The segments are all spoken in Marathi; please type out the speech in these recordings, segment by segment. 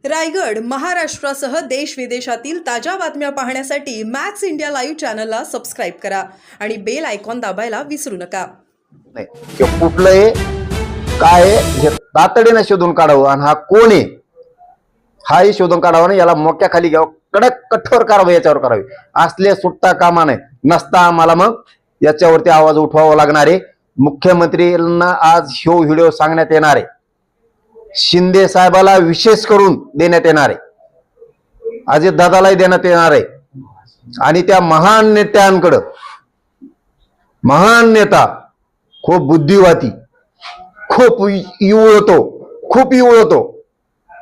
रायगड महाराष्ट्रासह देश विदेशातील ताज्या बातम्या पाहण्यासाठी मॅक्स इंडिया लाईव्ह चॅनलला सबस्क्राईब करा आणि बेल आयकॉन दाबायला विसरू नका. नाही किंवा कुठलंही काय हे तातडीने शोधून काढावं आणि हा कोण आहे हाही शोधून काढावं आणि याला मोक्याखाली घ्यावं, कडक कठोर कारवाई याच्यावर करावी. असले सुट्टा कामा नाही नसता आम्हाला मग याच्यावरती आवाज उठवावा लागणार आहे. मुख्यमंत्र्यांना आज ह्यो व्हिडिओ सांगण्यात येणार आहे. शिंदे साहेबाला विशेष करून देण्यात येणार आहे, अजित दादालाही देण्यात येणार आहे. आणि त्या महान नेत्यांकडं, महान नेता खूप बुद्धिवादी, खूप इवळतो, खूप इवळतो,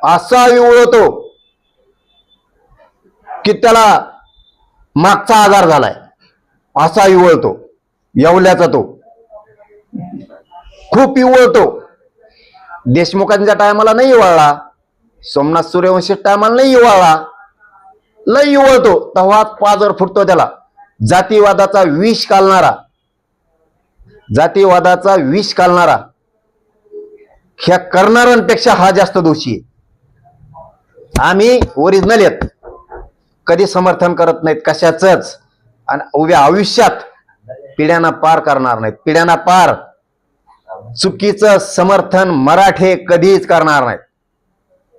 असा इवळतो की त्याला मागचा आजार झालाय, असा इवळतो. येवल्याचा तो खूप इवळतो. देशमुखांच्या टायमाला नाही इवळला, सोमनाथ सूर्यवंशी टायमाला नाही इवळला, लय इवळतो. तेव्हा पाजर फुटतो त्याला. जातीवादाचा विष घालणारा, जातीवादाचा विष घालणारा ह्या करणाऱ्यांपेक्षा हा जास्त दोषी आहे. आम्ही ओरिजिनल आहेत, कधी समर्थन करत नाहीत कशाचंच, आणि उभ्या आयुष्यात पिढ्यांना पार करणार नाहीत. पिढ्यांना पार चुकीचं समर्थन मराठे कधीच करणार नाहीत,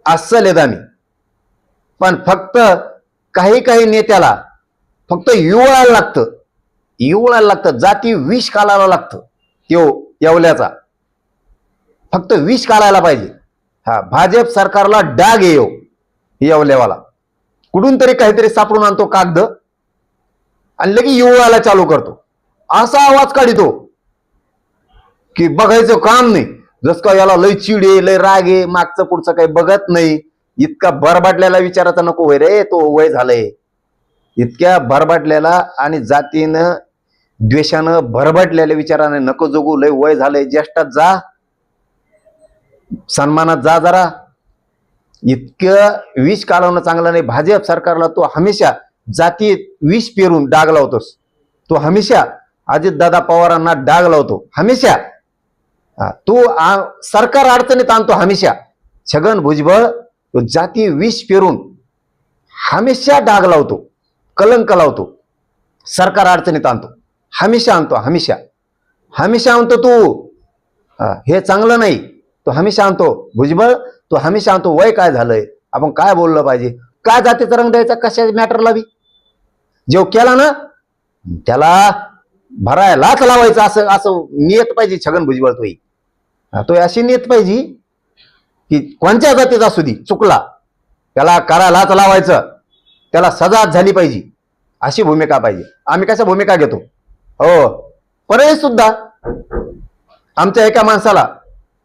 असं लेत आम्ही. पण फक्त काही काही नेत्याला फक्त युवळायला लागतं, युवळायला लागतं, जाती विष काढायला लागतं. येवल्याचा फक्त विष काढायला पाहिजे. हा भाजप सरकारला डाग येऊ येवल्यावाला कुठून तरी काहीतरी सापडून आणतो कागद आणि लगे युवळायला चालू करतो. असा आवाज काढितो की बघायचं काम नाही. जस का याला लय चिड आहे, लय राग आहे, मागचं पुढचं काही बघत नाही. इतका भरबाटलेला विचाराचा नको होय रे, तो वय झालंय. इतक्या भरबाटलेला आणि जातीनं द्वेषानं भरभटलेल्या विचाराने नको जगू, लय वय झालंय. ज्येष्ठात जा, सन्मानात जा जरा. इतकं विष काढवणं चांगलं नाही. भाजप सरकारला तो हमेशा जातीत विष पेरून डाग लावतोस. तो हमेशा अजितदादा पवारांना डाग लावतो हमेशा. तू सरकार अडचणीत आणतो हमेशा. छगन भुजबळ तो जाती विष पेरून हमेशा डाग लावतो, कलंक लावतो, सरकार अडचणीत आणतो. हमेशा आणतो, हमेशा हमेशा आणतो. तू हे चांगलं नाही, तो हमेशा आणतो. भुजबळ तो हमेशा आणतो. वय काय झालंय, आपण काय बोललं पाहिजे, काय जातीचा रंग द्यायचा, कशा मॅटरला बी जेव केला ना त्याला भरायलाच लावायचं. असं असं नियत पाहिजे छगन भुजबळ. तो अशी नियत पाहिजे की कोणत्या जातीचा असू दे, चुकला त्याला करायलाच लावायचं, त्याला सजा झाली पाहिजे. अशी भूमिका पाहिजे. आम्ही कशा भूमिका घेतो हो. परत सुद्धा आमच्या एका माणसाला,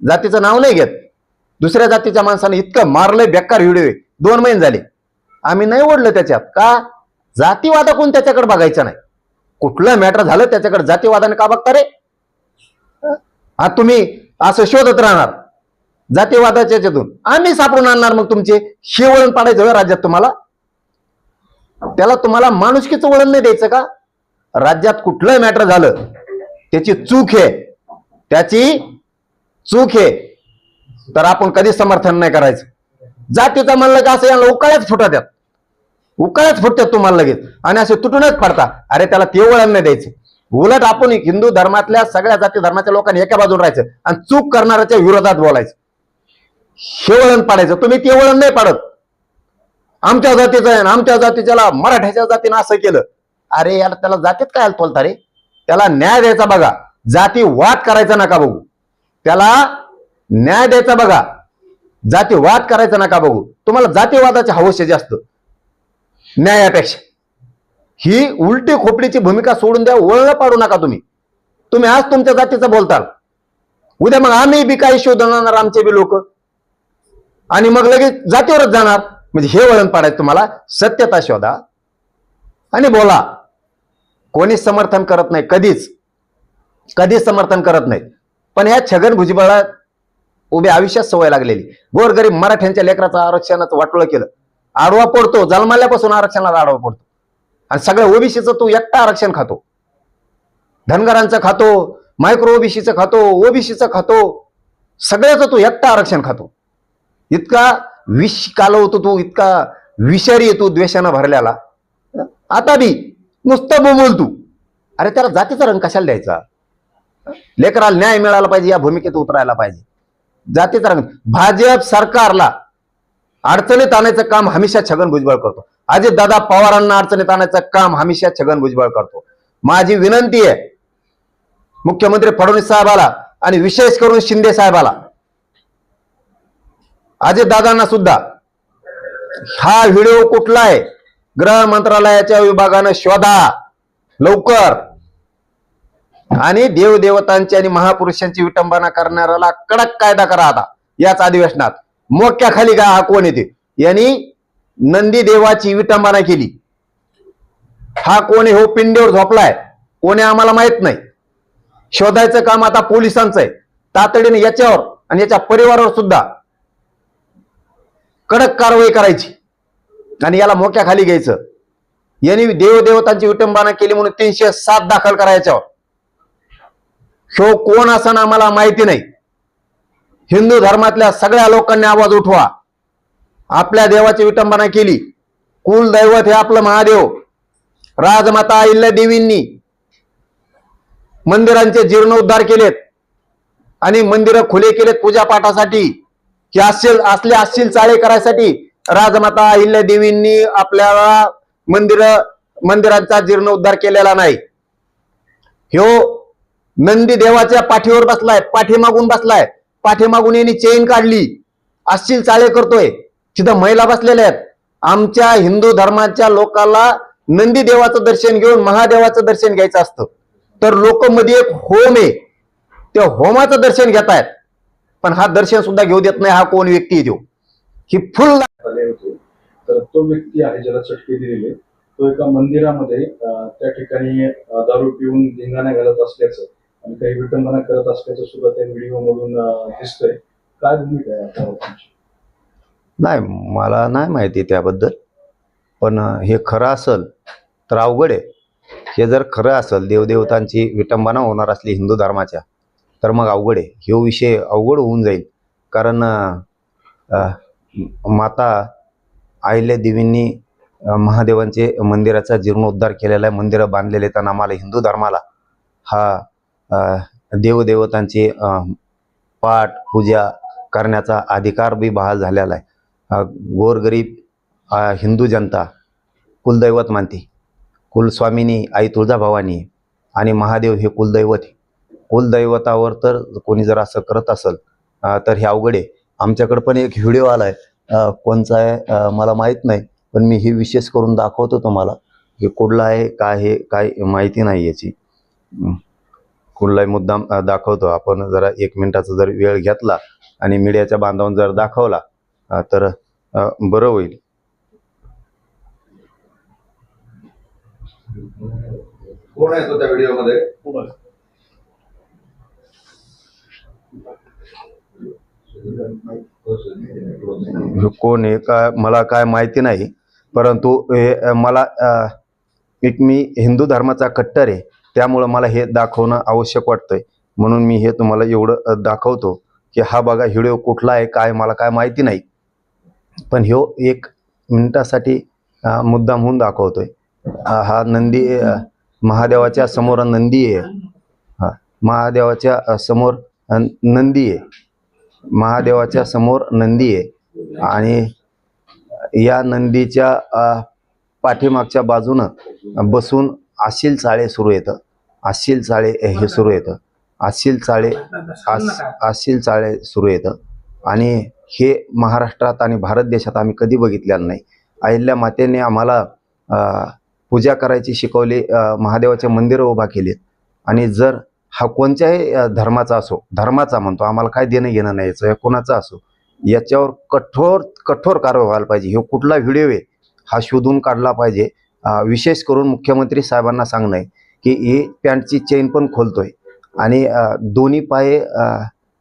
जातीचं नाव नाही घेत, दुसऱ्या जातीच्या माणसाने इतकं मारलंय, बेकार व्हिडिओ आहे, 2 महिने झाले. आम्ही नाही ओढलं त्याच्यात. का? जातीवादाकडून त्याच्याकडे बघायचं नाही. कुठलं मॅटर झालं त्याच्याकडे जातीवादाने का बघता रे? हा तुम्ही असं शोधत राहणार जातीवादाच्या याच्यातून. आम्ही सापडून आणणार मग तुमचे. हे वळण पाडायचं राज्यात तुम्हाला? त्याला तुम्हाला माणुसकीचं वळण नाही द्यायचं का? राज्यात कुठलं मॅटर झालं त्याची चूक आहे, त्याची चूक आहे, तर आपण कधीच समर्थन नाही करायचं. जातीचं म्हणलं का असं याला उकाळ्यात फुटतात, उकाळ्यात फुटतात तुम्हाला लगेच आणि असे तुटूनच पडता. अरे त्याला ते वळण नाही द्यायचं. उलट आपण हिंदू धर्मातल्या सगळ्या जाती धर्माच्या लोकांनी एका बाजून राहायचं आणि चूक करणाऱ्याच्या विरोधात बोलायचं. हे वळण पाडायचं. तुम्ही ते वळण नाही पाडत. आमच्या जातीचं आहे, आमच्या जातीच्याला मराठ्याच्या जातीनं असं केलं. अरे याला त्याला जातीत काय बोलता रे? त्याला न्याय द्यायचा बघा, जाती वाद करायचा नका बघू. त्याला न्याय द्यायचा बघा, जाती वाद करायचा नका बघू. तुम्हाला जातीवादाची हौस आहे जास्त न्यायापेक्षा. ही उलटी खोपडीची भूमिका सोडून द्या. वळण पाडू नका तुम्ही. तुम्ही आज तुमच्या जातीचं बोलताल, उद्या मग आम्ही बी काही शोधणार, आमचे बी लोक, आणि मग लगेच जातीवरच जाणार. म्हणजे हे वळण पाडायचं तुम्हाला. सत्यता शोधा आणि बोला. कोणीच समर्थन करत नाही, कधीच कधीच समर्थन करत नाही. पण या छगन भुजबळाला उभ्या आयुष्यात सवय लागलेली. गोरगरीब मराठ्यांच्या लेकराचं आरक्षणाचं वाटोळं केलं. आडवा पडतो, जन्मल्यापासून आरक्षणाला आडवा पडतो. आणि सगळं ओबीसीचं तू एकटा आरक्षण खातो, धनगरांचं खातो, मायक्रो ओबीसीचं खातो, ओबीसीचं खातो, सगळ्याचं तू एकटा आरक्षण खातो. इतका विष कालवतो तू, इतका विषारी आहे तू, द्वेषानं भरलेला. आता बी नुसतं बोंबल तू. अरे त्याला जातीचा रंग कशाला द्यायचा? लेकराला न्याय मिळाला पाहिजे, या भूमिकेत उतरायला पाहिजे. जातीचा रंग. भाजप सरकारला अडचणीत आणायचं काम हमेशा छगन भुजबळ करतो. अजितदादा पवारांना अडचणीत आणायचं काम हमेशा छगन भुजबळ करतो. माझी विनंती आहे मुख्यमंत्री फडणवीस साहेबाला आणि विशेष करून शिंदे साहेबाला, अजितदादांना सुद्धा, हा व्हिडिओ कुठला आहे गृह मंत्रालयाच्या विभागानं शोधा लवकर, आणि देवदेवतांची आणि महापुरुषांची विटंबना करणाऱ्याला कडक कायदा करा. आता याच अधिवेशनात मोक्या खाली का हा कोण येते, यांनी नंदी देवाची विटंबना केली. हा कोण आहे, हो पिंडीवर झोपलाय, कोणी आम्हाला माहित नाही. शोधायचं काम आता पोलिसांचं आहे. तातडीने याच्यावर आणि याच्या परिवारावर सुद्धा कडक कारवाई करायची आणि याला मोक्या खाली घ्यायचं. यांनी देवदेवतांची विटंबना केली म्हणून 307 दाखल करायच्यावर. ह्यो कोण असं आम्हाला माहिती नाही. हिंदू धर्मातल्या सगळ्या लोकांनी आवाज उठवा. आपल्या देवाची विटंबना केली. कुलदैवत हे आपलं महादेव. राजमाता अहिल्या देवींनी मंदिरांचे जीर्णोद्धार केलेत आणि मंदिरं खुले केलेत पूजापाठासाठी, की असले अश्लील चाळे करायसाठी राजमाता अहिल्या देवींनी आपल्याला मंदिरांचा जीर्णोद्धार केलेला नाही. ह्यो नंदी देवाच्या पाठीवर बसलाय, पाठीमागून बसलाय, पाठीमागून यांनी चेन काढली, अश्लील चाळे करतोय. तिथं महिला बसलेल्या आहेत. आमच्या हिंदू धर्माच्या लोकांना नंदी देवाचं दर्शन घेऊन महादेवाचं दर्शन घ्यायचं असतं, तर लोक मध्ये एक होम आहे, त्या होमाचं दर्शन घेतायत, पण हा दर्शन सुद्धा घेऊ देत नाही. हा कोण व्यक्ती आहे? ही फुल तर तो व्यक्ती आहे ज्याला चटके दिलेले, तो एका मंदिरामध्ये त्या ठिकाणी दारू पिऊन धिंगाणा घालत असल्याचं आणि काही विटंबना करत असल्याचं सुद्धा त्या व्हिडिओ मधून दिसतंय. काय भूमिका आहे आता तुमची? नाही, मला नाही माहिती त्याबद्दल, पण हे खरं असेल तर अवघड आहे. हे जर खरं असेल, देवदेवतांची विटंबना होणार असली हिंदू धर्माच्या, तर मग अवघड आहे. हे विषय अवघड होऊन जाईल. कारण माता अहिल्या देवींनी महादेवांचे मंदिराचा जीर्णोद्धार केलेला आहे, मंदिरं बांधलेले आहेत. आणि आम्हाला हिंदू धर्माला हा देवदेवतांची पाठ पूजा करण्याचा अधिकार बी बहाल झालेला आहे. गोरगरीब हिंदू जनता कुलदैवत मानते. कुलस्वामिनी आई तुळजाभवानी आणि महादेव हे कुलदैवत आहे. कुलदैवतावर तर कोणी जर असं करत असेल तर हे अवघड आहे. आमच्याकडे पण एक व्हिडिओ आलाय, कोणचा आहे मला माहीत नाही, पण मी हे विशेष करून दाखवतो तुम्हाला. हे कुठला आहे काय माहिती नाही याची. कुठलाही मुद्दाम दाखवतो. आपण जरा 1 मिनिटाचा जर वेळ घेतला आणि मीडियाच्या बांधवांना जर दाखवला तर बरं होईल. कोण आहे तो त्या व्हिडिओमध्ये? कोण आहे काय मला काय माहिती नाही, परंतु हे मला मी हिंदू धर्माचा कट्टर आहे, त्यामुळं मला हे दाखवणं आवश्यक वाटतंय. म्हणून मी हे तुम्हाला एवढं दाखवतो की हा बघा व्हिडिओ कुठला आहे काय मला काय माहिती नाही, पण ह्यो 1 मिनिटासाठी मुद्दाम होऊन दाखवतोय. हा नंदी महादेवाच्या समोर नंदी आहे. महादेवाच्या समोर नंदी आहे. महादेवाच्या समोर नंदी आहे आणि या नंदीच्या पाठीमागच्या बाजूनं बसून अश्लील चाळे सुरू येतं. अश्लील चाळे हे सुरू येतं. अश्लील चाळे सुरू येतं आणि हे महाराष्ट्रात आणि भारत देशात आम्ही कधी बघितलेलं नाही. अहिल्या मातेने आम्हाला पूजा करायची शिकवली, महादेवाचे मंदिरं उभा केलीत. आणि जर हा कोणत्याही धर्माचा असो, धर्माचा म्हणतो, आम्हाला काय देणं घेणं नाही याचं, कोणाचा असो, याच्यावर कठोर कारवाई व्हायला पाहिजे. हे कुठला व्हिडिओ आहे हा शोधून काढला पाहिजे. विशेष करून मुख्यमंत्री साहेबांना सांगणं आहे की ही पॅन्टची चेन पण खोलतोय आणि दोन्ही पाय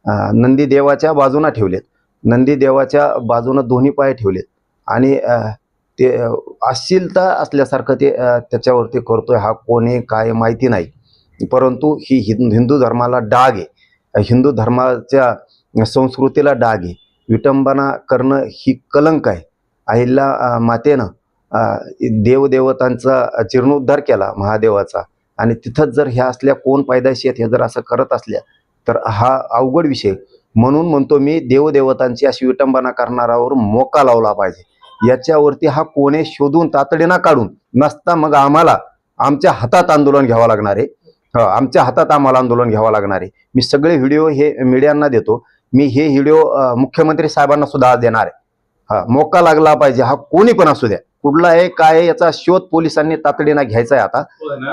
नंदीदेवाच्या बाजूला ठेवलेत. नंदीदेवाच्या बाजूनं दोन्ही पाय ठेवलेत आणि ते अश्लीलता असल्यासारखं ते त्याच्यावरती करतोय. हा कोणी काय माहिती नाही, परंतु ही हिंदू धर्माला डाग आहे. हिंदू धर्माच्या संस्कृतीला डाग आहे. विटंबना करणं ही कलंक आहे. अहिल्या मातेनं देवदेवतांचा जीर्णोद्धार केला महादेवाचा, आणि तिथंच जर ह्या असल्या कोण पायदाशी आहेत हे जर असं करत असल्या तर हा अवघड विषय. म्हणून म्हणतो मी, देवदेवतांची अशी विटंबना करणाऱ्यावर मोका लावला पाहिजे. याच्यावरती हा कोणे शोधून तातडीनं काढून, नसता मग आम्हाला आमच्या हातात आंदोलन घ्यावं लागणार आहे. आमच्या हातात आम्हाला आंदोलन घ्यावं लागणार आहे. मी सगळे व्हिडिओ हे मीडियांना देतो. मी हे व्हिडिओ मुख्यमंत्री साहेबांना सुद्धा आज देणार आहे. मोका लागला पाहिजे, हा कोणी पण असू द्या, कुठला आहे काय आहे याचा शोध पोलिसांनी तातडीनं घ्यायचा आहे आता.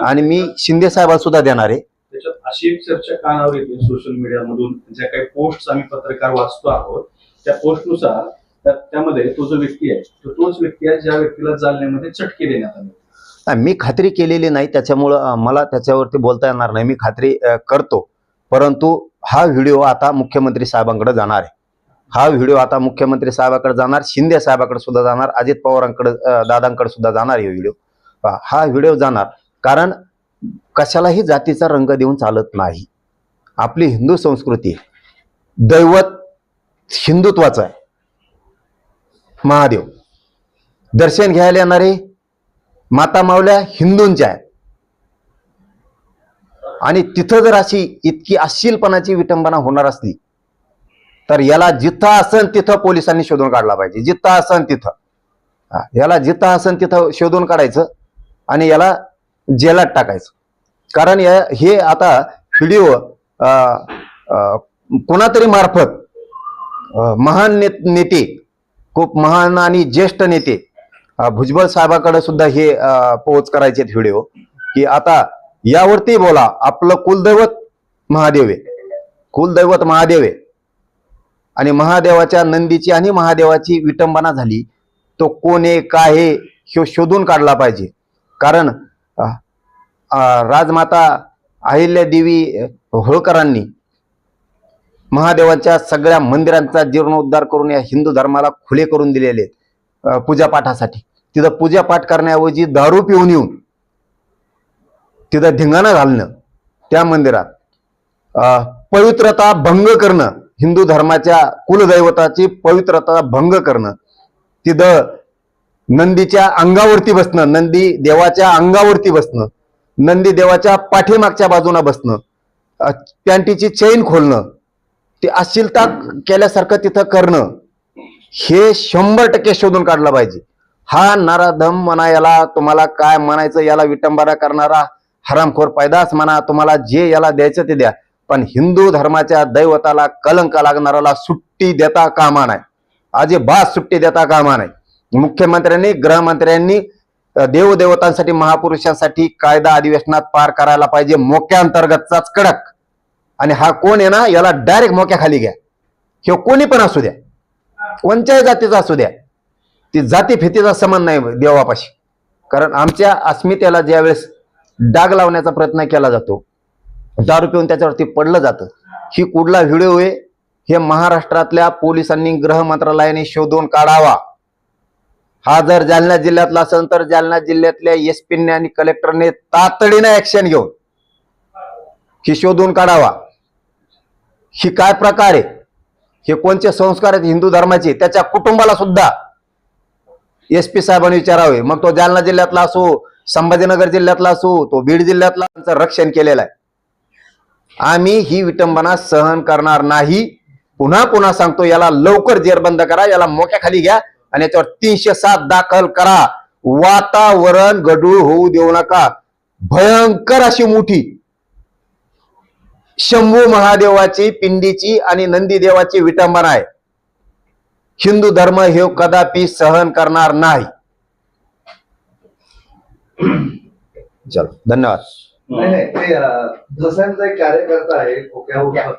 आणि मी शिंदे साहेबांना सुद्धा देणार आहे. त्याच्यात अशी एक चर्चा कानावर येते सोशल मीडियामधून, ज्या काही पोस्ट आम्ही पत्रकार वाचतो आहोत त्या पोस्टनुसार त्यामध्ये तो जो व्यक्ती आहे तोच व्यक्ती आहे ज्या व्यक्तीला जालन्यामध्ये चटके देण्यात आले. मी खात्री केलेली नाही, त्याच्यामुळं मला त्याच्यावरती बोलता येणार नाही. मी खात्री करतो, परंतु हा व्हिडिओ आता मुख्यमंत्री साहेबांकडे जाणार आहे. हा व्हिडिओ आता मुख्यमंत्री साहेबांकडे जाणार, शिंदे साहेबांकडे सुद्धा जाणार, अजित पवारांकडे दादांकडे सुद्धा जाणार. हे व्हिडिओ हा व्हिडिओ जाणार, कारण कशालाही जातीचा रंग देऊन चालत नाही. आपली हिंदू संस्कृती, दैवत हिंदुत्वाचं आहे. महादेव दर्शन घ्यायला येणारे माता मावल्या हिंदूंच्या आहेत, आणि तिथं जर अशी इतकी अश्लीलपणाची विटंबना होणार असली तर याला जिथं असन तिथं पोलिसांनी शोधून काढला पाहिजे. जिथं असन तिथं, याला जिथं असन तिथं शोधून काढायचं आणि याला जेलात टाकायचं. कारण हे आता व्हिडिओ कोणातरी मार्फत महान नेते, खूप महान आणि ज्येष्ठ नेते भुजबळ साहेबांकडे सुद्धा हे पोहोच करायचे व्हिडिओ, की आता यावरती बोला. आपलं कुलदैवत महादेव आहे, कुलदैवत महादेव आहे, आणि महादेवाच्या नंदीची आणि महादेवाची विटंबना झाली, तो कोण आहे काय आहे हे शोधून काढला पाहिजे. कारण राजमाता अहिल्यादेवी होळकरांनी महादेवाच्या सगळ्या मंदिरांचा जीर्णोद्धार करून या हिंदू धर्माला खुले करून दिलेले आहेत पूजापाठासाठी. तिथं पूजापाठ करण्याऐवजी दारू पिऊन येऊन तिथं धिंगाणा घालणं, त्या मंदिरात पवित्रता भंग करणं, हिंदू धर्माच्या कुलदैवताची पवित्रता भंग करणं, तिथं नंदीच्या अंगावरती बसणं, नंदी देवाच्या अंगावरती बसणं, नंदी देवाच्या पाठीमागच्या बाजूला बसणं, पॅन्टीची चैन खोलणं, ते अश्लीलता केल्यासारखं तिथं करणं, हे 100% शोधून काढलं पाहिजे. हा नराधम म्हणा, याला तुम्हाला काय म्हणायचं, याला विटंबना करणारा हरामखोर पैदास म्हणा, तुम्हाला जे याला द्यायचं ते द्या, पण हिंदू धर्माच्या दैवताला कलंक लागणाऱ्याला सुट्टी देता कामा नाही. अजिबात सुट्टी देता कामा नाही. मुख्यमंत्र्यांनी, गृहमंत्र्यांनी देवदेवतांसाठी, महापुरुषांसाठी कायदा अधिवेशनात पार करायला पाहिजे, मोक्या अंतर्गतचाच कडक. आणि हा कोण आहे ना, याला डायरेक्ट मोक्याखाली घ्या. हे कोणी पण असू द्या, कोणत्याही जातीचा असू द्या, ती जाती फितीचा संबंध नाही देवापाशी. कारण आमच्या अस्मितेला ज्यावेळेस डाग लावण्याचा प्रयत्न केला जातो, दारू पिऊन त्याच्यावरती पडलं जातं, ही कुठला व्हिडिओ आहे हे महाराष्ट्रातल्या पोलिसांनी, गृह मंत्रालयाने शोधून काढावा. हा जर जालना जिल्ह्यातला असेल तर जालना जिल्ह्यातल्या एसपीने आणि कलेक्टरने तातडीने ऍक्शन घेऊन ही शोधून काढावा. ही काय प्रकार आहे, हे कोणते संस्कार आहेत हिंदू धर्माचे, त्याच्या कुटुंबाला सुद्धा एसपी साहेबांनी विचारावे. मग तो जालना जिल्ह्यातला असो, संभाजीनगर जिल्ह्यातला असो, तो बीड जिल्ह्यातला, त्यांचं रक्षण केलेलं आहे. आम्ही ही विटंबना सहन करणार नाही. पुन्हा पुन्हा सांगतो, याला लवकर जेरबंद करा, याला मोक्याखाली घ्या आणि याच्यावर 307 दाखल करा. वातावरण गढूळ होऊ देऊ नका. भयंकर अशी मोठी शंभू महादेवाची, पिंडीची आणि नंदीदेवाची विटंबना आहे. हिंदू धर्म हे कदापि सहन करणार नाही. चलो, धन्यवाद. नाही, ते धसांचा एक कार्यकर्ता आहे, खोक्यावर